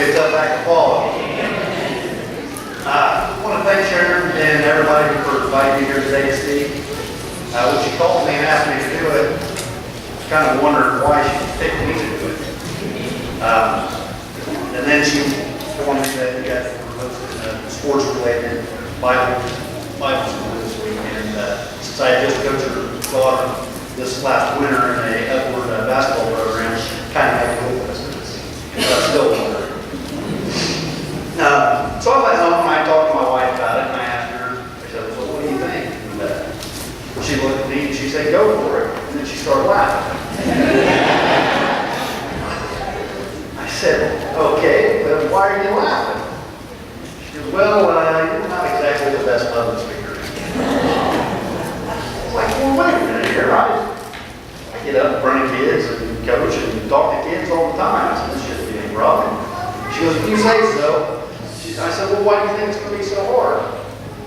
be a tough act to follow. I want to thank Sharon and everybody for inviting me here today to speak. When she called me and asked me to do it, I kind of wondered why she picked me to do it. And then she informed me that you guys were hosting a sports-related Bible school this week. And since I had just coached her daughter this last winter in a upward basketball program, kind of had a little distance. Still wondering. So I went home and I talked to my wife about it, and I asked her, I said, well, what do you think? And she looked at me and she said, go for it. And then she started laughing. I said, okay, but why are you laughing? She goes, well, you're not exactly the best public speaker. I was like, well, wait a minute here. I get up in front of kids and coach and talk to kids all the time. I said, this shouldn't be any problem. She goes, if you say so. I said, well, why do you think it's going to be so hard?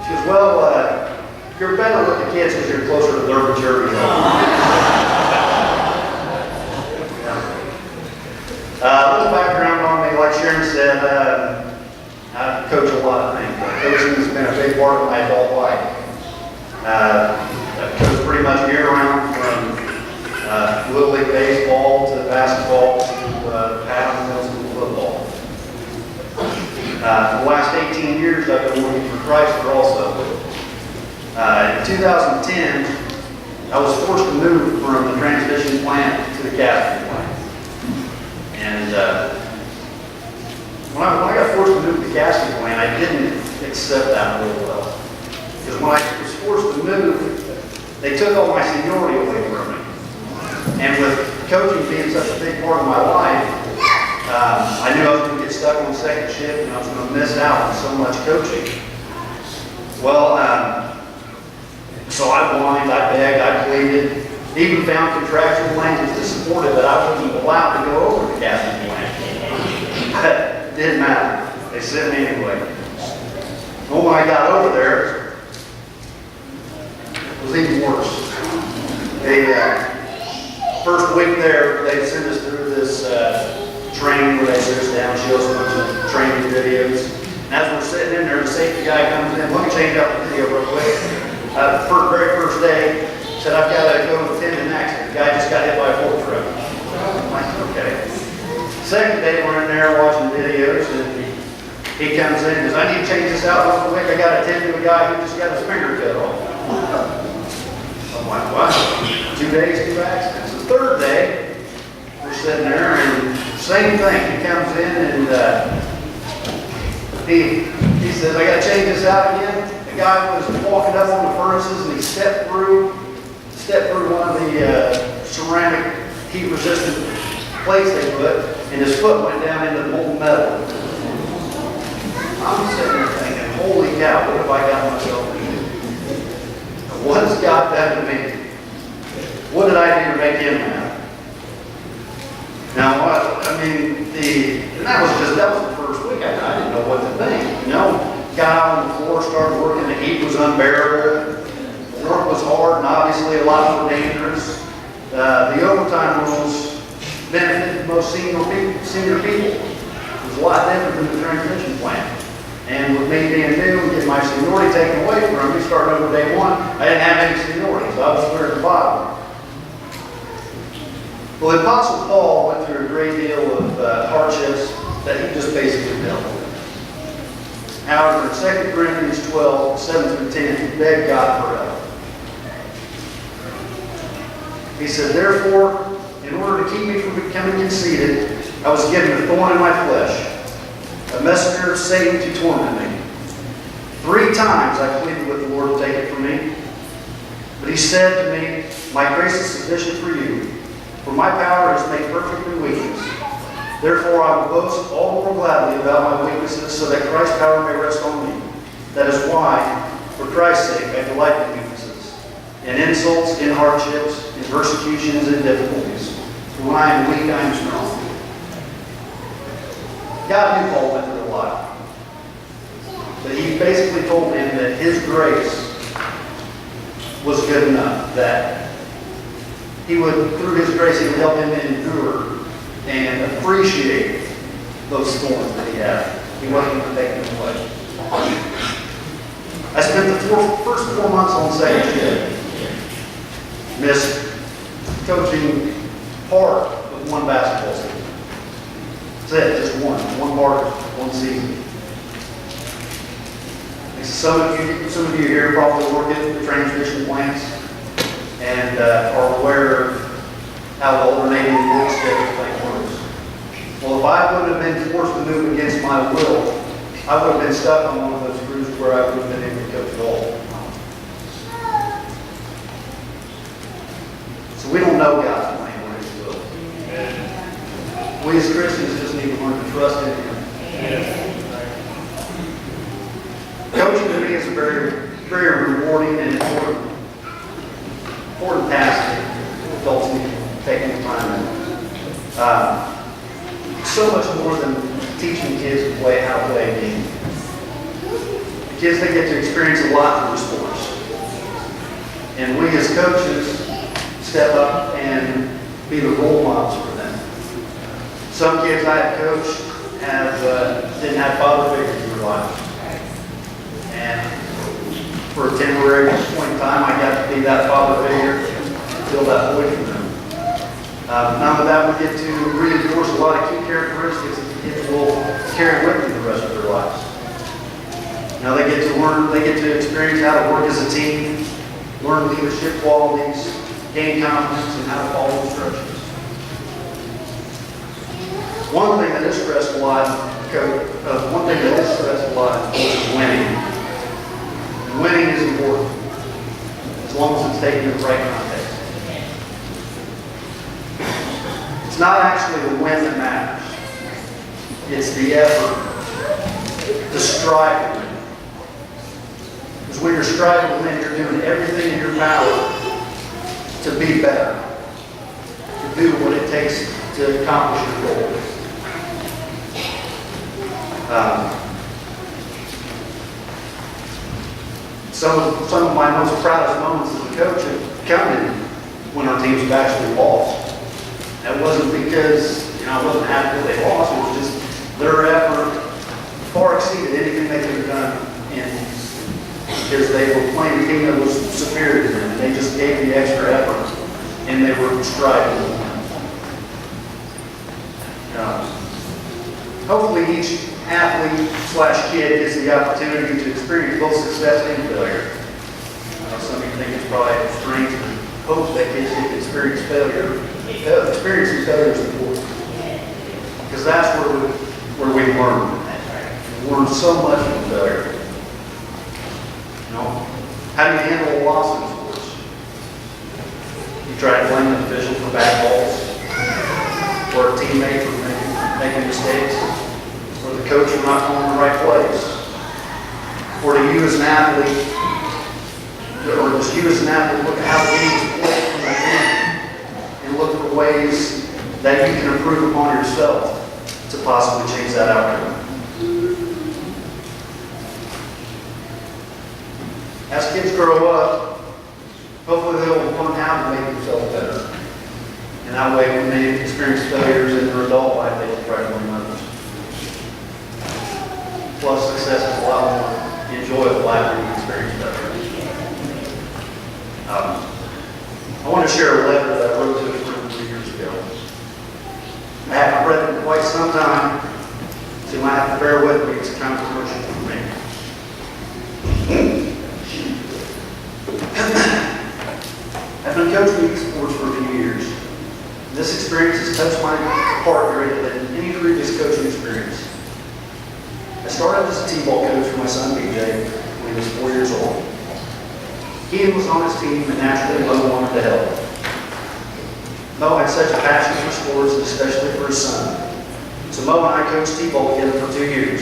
She goes, well, you're better with the kids because you're closer to their maturity. A little background on me, like Sharon said, I coach a lot of things. Coaching has been a big part of my adult life. I've coached pretty much year-round from Little League baseball to basketball to paddle, middle school football. For the last 18 years, I've been working for Chrysler also. In 2010, I was forced to move from the transmission plant to the casting plant. And when I got forced to move to the casting plant, I didn't accept that real well. Because when I was forced to move, they took all my seniority away from me. And with coaching being such a big part of my life, I knew I was going to get stuck on second shift and I was going to miss out on so much coaching. Well, so I whined, I begged, I pleaded, even found contractual language to support it that I wasn't allowed to go over to casting plant. But it didn't matter. They sent me anyway. Well, when I got over there, it was even worse. First week there, they sent us through this training where they sit us down, show us a bunch of training videos. And as we're sitting in there, the safety guy comes in. Let me change out the video real quick. The very first day, said, I've got to go and attend an accident. The guy just got hit by a fork truck. I'm like, okay. Second day, we're in there watching videos, and he comes in and goes, I need to change this out real quick. I got to attend to a guy who just got his finger cut off. I'm like, wow. 2 days, 2 accidents. The third day, we're sitting there, and same thing. He comes in and he says, I got to change this out again. The guy was walking up on the furnaces and he stepped through one of the ceramic heat-resistant plates they put, and his foot went down into the molten metal. I'm sitting there thinking, holy cow, what have I got myself into? What's God done to me? What did I do to make him mad? Now, and that was the first week. I didn't know what to think. You know, got out on the floor, started working. The heat was unbearable. Work was hard and obviously a lot more dangerous. The overtime rules benefited most senior people. It was a lot different than the transmission plant. And with me being new and getting my seniority taken away from me, starting over day one, I didn't have any seniority, so I was clear at the bottom. Well, the Apostle Paul went through a great deal of hardships that he just basically dealt with. However, in 2 Corinthians 12, 7 through 10, he begged God for help. He said, therefore, in order to keep me from becoming conceited, I was given a thorn in my flesh, a messenger of Satan to torment me. 3 times I pleaded with the Lord to take it from me. But he said to me, my grace is sufficient for you, for my power is made perfect in weakness. Therefore I will boast all the more gladly about my weaknesses, so that Christ's power may rest on me. That is why, for Christ's sake, I delight in weaknesses, in insults, in hardships, in persecutions, and difficulties. For when I am weak, I am strong. God knew Paul went through a lot. But he basically told him that his grace was good enough, that he would, through his grace, he would help him endure and appreciate those thorns that he second kid. Missed coaching part of one basketball season. That's it, just one part, one season. Some of you here probably work at the transmission plants and are aware of how the alternating work schedule thing works. Well, if I would have been forced to move against my will, I would have been stuck on one of those crews where I would have been able to coach at all. So we don't know God's plan or His will. We as Christians just need to learn to trust in Him. Coaching to me is a very, very rewarding and important task that adults need to take the time in. So much more than teaching kids to play how to play a game. Kids, they get to experience a lot through sports. And we as coaches step up and be the role models for them. Some kids I have coached didn't have father figures in their life. And for a temporary point in time, I got to be that father figure, fill that void for them. Now that we get to reinforce a lot of key characteristics that the kids will carry with them the rest of their lives. Now they get to learn, they get to experience how to work as a team, learn leadership qualities, gain confidence, and how to follow instructions. One thing that is stressed a lot is winning. And winning is important, as long as it's taken in the right context. It's not actually the win that matters. It's the effort to strive to win. Because when you're striving to win, you're doing everything in your power to be better, to do what it takes to accomplish your goal. Some of my most proudest moments as a coach have come in when our teams have actually lost. That wasn't because I wasn't happy that they lost. It was just their effort far exceeded anything they could have done, because they were playing a team that was superior to them. They just gave the extra effort, and they were striving to win. Hopefully each athlete/kid gets the opportunity to experience both success and failure. Some of you think it's probably strange to hope that kids get to experience failure. Experiencing failure is important, because that's where we learn. We learn so much from failure. How do you handle a loss in sports? You try to blame an official for bad calls, or a teammate for making mistakes, or the coach for not calling the right plays, or do you as an athlete, look at how the game is played from the end and look for ways that you can improve upon yourself to possibly change that outcome. As kids grow up, hopefully they'll learn how to make themselves better. And that way, when they experience failures in their adult life, they can try to learn others. Plus, success is a lot more enjoyable after you experience failure. I want to share a letter that I wrote to a friend 3 years ago. I haven't read it in quite some time, so you might have to bear with me. It's a controversial for me. I've been coaching youth sports for a few years. This experience has touched my heart greater than any previous coaching experience. I started as a t-ball coach for my son BJ when he was 4 years old. He was on his team, and naturally Mo wanted to help. Mo had such a passion for sports, and especially for his son. So Mo and I coached t-ball together for 2 years.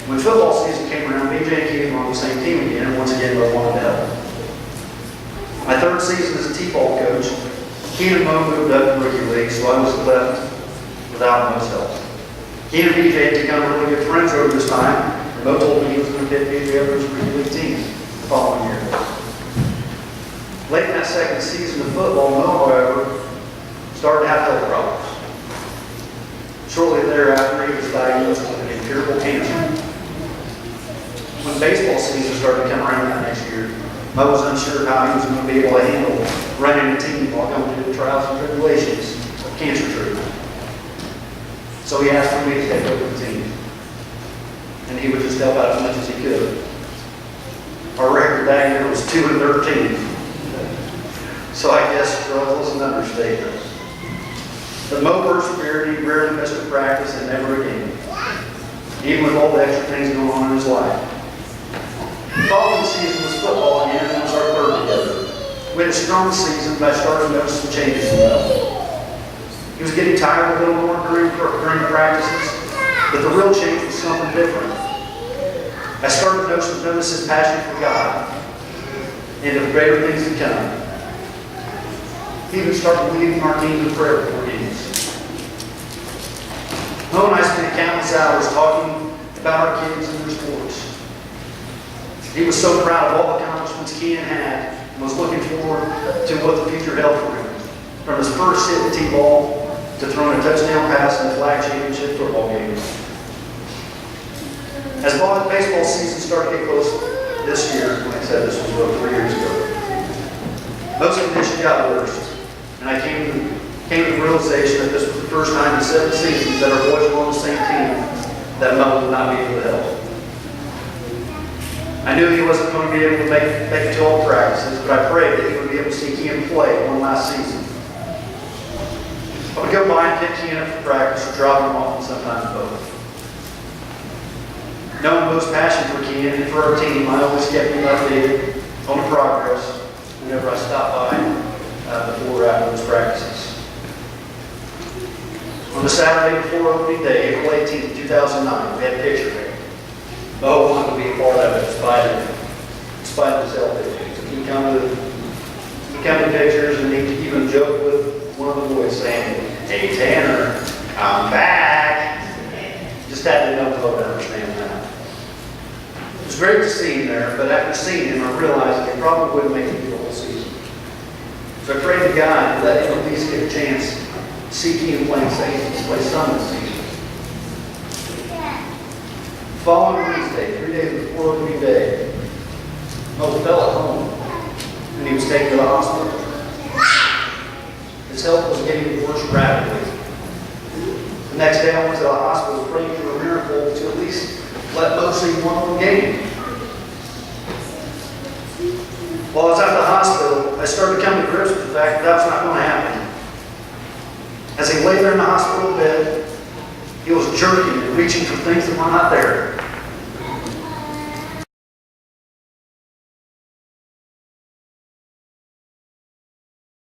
When football season came around, BJ and Keith were on the same team again, and once again Mo wanted to help. My third season as a t-ball coach, Keith and Mo moved up to rookie league, so I was left without Mo's help. Keith and BJ had become really good friends over this time, and Mo told me he was going to get BJ over his rookie league team the following year. Late in that second season of football, Mo, however, started to have health problems. Shortly thereafter, he was diagnosed with an incurable cancer. When baseball season started to come around that next year, Mo was unsure how he was going to be able to handle running a team while going through the trials and tribulations of cancer treatment. So he asked for me to take over the team. And he would just help out as much as he could. Our record that year was 2-13. So I guess struggle is an understatement. But Mo persevered. He rarely missed a practice and never again. Even with all the extra things going on in his life. The following season was football again, and it was our third together. We had a strong season, but I started to notice some changes in Mo. He was getting tired a little more during practices, but the real change was something different. I started to notice his passion for God and of greater things to come. He even started leading our team in prayer before games. Mo and I spent countless hours talking about our kids and their sports. He was so proud of all the accomplishments Ken had and was looking forward to what the future held for him. From his first hit at T-ball to throwing a touchdown pass in the flag championship football game. As baseball season started to get close this year, like I said, this was about 3 years ago, most conditions got worse. And I came to the realization that this was the first time in 7 seasons that our boys were on the same team that Mo would not be able to help. I knew he wasn't going to be able to make it to all practices, but I prayed that he would be able to see Ken play one last season. I would go by and pick Ken up for practice or drop him off, and sometimes both. Knowing Mo's passion for Ken and for our team, I always kept him updated on the progress whenever I stopped by before or after those practices. On the Saturday before opening day, April 18th, 2009, we had a picture there. Mo wanted to be a part of it despite his health issues. He come to pictures and he even joked with one of the boys saying, "Hey Tanner, I'm back." Just had enough Mo to understand that. It was great to see him there, but after seeing him, I realized that he probably wouldn't make it through the whole season. So I prayed to God to let him at least get a chance to see Ken playing safety, play some this season. Following Wednesday, 3 days before opening day, Mo fell at home and he was taken to the hospital. His health was getting worse rapidly. The next day I went to the hospital praying for a miracle to at least let Mo see one more game. While I was at the hospital, I started to come to grips with the fact that that was not going to happen. As he lay there in the hospital bed, he was jerking and reaching for things that were not there.